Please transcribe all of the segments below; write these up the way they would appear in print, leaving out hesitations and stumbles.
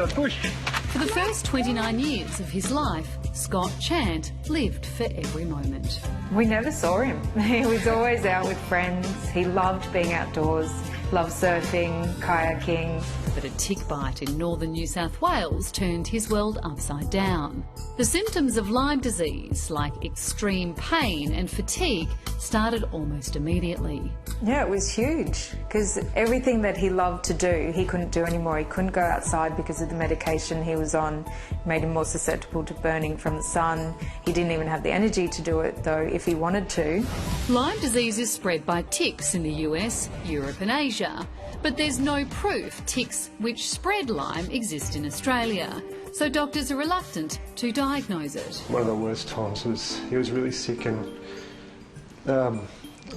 a push. For the first 29 years of his life, Scott Chant lived for every moment. We never saw him. He was always out with friends. He loved being outdoors, loved surfing, kayaking. But a tick bite in northern New South Wales turned his world upside down. The symptoms of Lyme disease, like extreme pain and fatigue, started almost immediately. Yeah, it was huge because everything that he loved to do, he couldn't do anymore. He couldn't go outside because of the medication he was on. It made him more susceptible to burning from the sun. He didn't even have the energy to do it, though, if he wanted to. Lyme disease is spread by ticks in the US, Europe and Asia. But there's no proof ticks which spread Lyme exist in Australia, so doctors are reluctant to diagnose it. One of the worst times was he was really sick, and I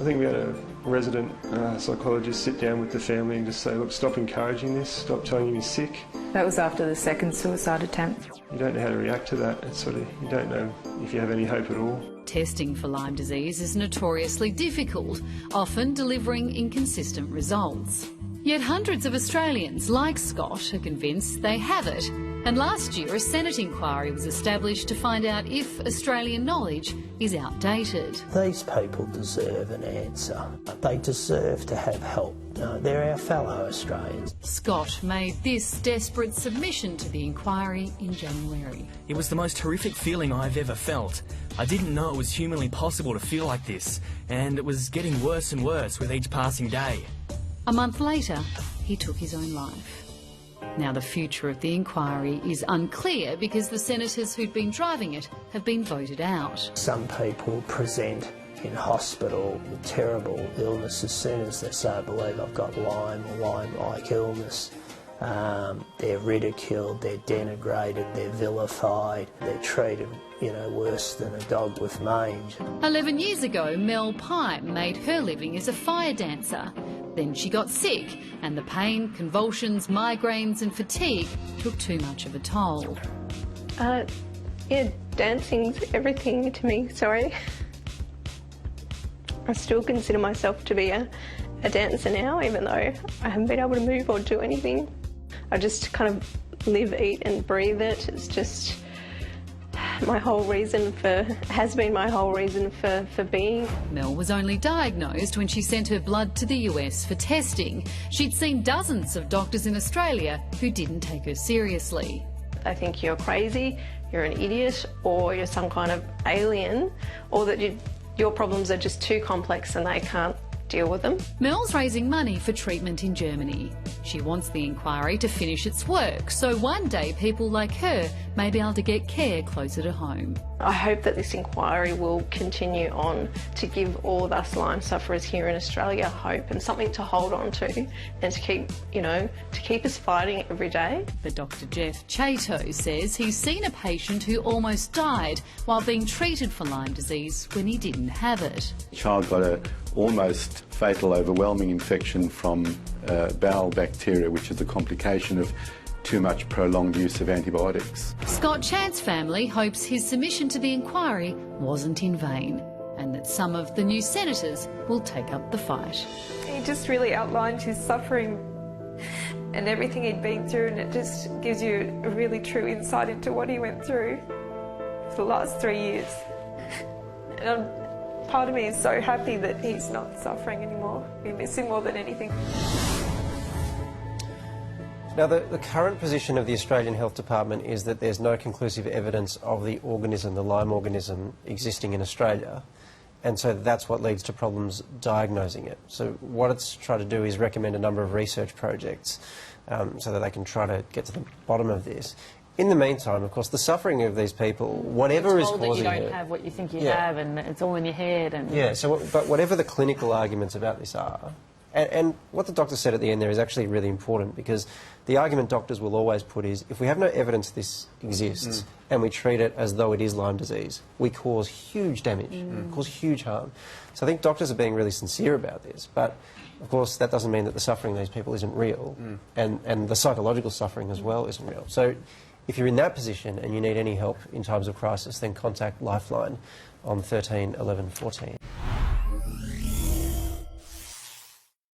think we had a resident psychologist sit down with the family and just say, look, stop encouraging this, stop telling him he's sick. That was after the second suicide attempt. You don't know how to react to that. It's sort of, you don't know if you have any hope at all. Testing for Lyme disease is notoriously difficult, often delivering inconsistent results. Yet hundreds of Australians, like Scott, are convinced they have it. And last year, a Senate inquiry was established to find out if Australian knowledge is outdated. These people deserve an answer. They deserve to have help. They're our fellow Australians. Scott made this desperate submission to the inquiry in January. It was the most horrific feeling I've ever felt. I didn't know it was humanly possible to feel like this, and it was getting worse and worse with each passing day. A month later, he took his own life. Now the future of the inquiry is unclear because the senators who'd been driving it have been voted out. Some people present in hospital with terrible illness as soon as they say, I believe I've got Lyme or Lyme-like illness. They're ridiculed, they're denigrated, they're vilified, they're treated, worse than a dog with mange. 11 years ago, Mel Pyme made her living as a fire dancer. Then she got sick, and the pain, convulsions, migraines and fatigue took too much of a toll. Yeah, dancing's everything to me, sorry. I still consider myself to be a dancer now, even though I haven't been able to move or do anything. I just kind of live, eat and breathe it. It's just has been my whole reason for being. Mel was only diagnosed when she sent her blood to the US for testing. She'd seen dozens of doctors in Australia who didn't take her seriously. They think you're crazy, you're an idiot, or you're some kind of alien, or that your problems are just too complex and they can't deal with them. Mel's raising money for treatment in Germany. She wants the inquiry to finish its work, so one day people like her may be able to get care closer to home. I hope that this inquiry will continue on to give all of us Lyme sufferers here in Australia hope and something to hold on to, and to keep, to keep us fighting every day. But Dr. Jeff Chato says he's seen a patient who almost died while being treated for Lyme disease when he didn't have it. The child got a almost fatal overwhelming infection from bowel bacteria, which is a complication of too much prolonged use of antibiotics. Scott Chant's family hopes his submission to the inquiry wasn't in vain, and that some of the new senators will take up the fight. He just really outlined his suffering and everything he'd been through, and it just gives you a really true insight into what he went through for the last 3 years. And part of me is so happy that he's not suffering anymore. We miss him more than anything. Now, the current position of the Australian Health Department is that there's no conclusive evidence of the organism, the Lyme organism, existing in Australia, and so that's what leads to problems diagnosing it. So what it's tried to do is recommend a number of research projects so that they can try to get to the bottom of this. In the meantime, of course, the suffering of these people, whatever is causing it... you don't have what you think you have, and it's all in your head. And yeah, but whatever the clinical arguments about this are, and what the doctor said at the end there is actually really important, because the argument doctors will always put is, if we have no evidence this exists and we treat it as though it is Lyme disease, we cause huge damage, cause huge harm. So I think doctors are being really sincere about this, but of course that doesn't mean that the suffering of these people isn't real, and the psychological suffering as well isn't real. So if you're in that position and you need any help in times of crisis, then contact Lifeline on 13 11 14.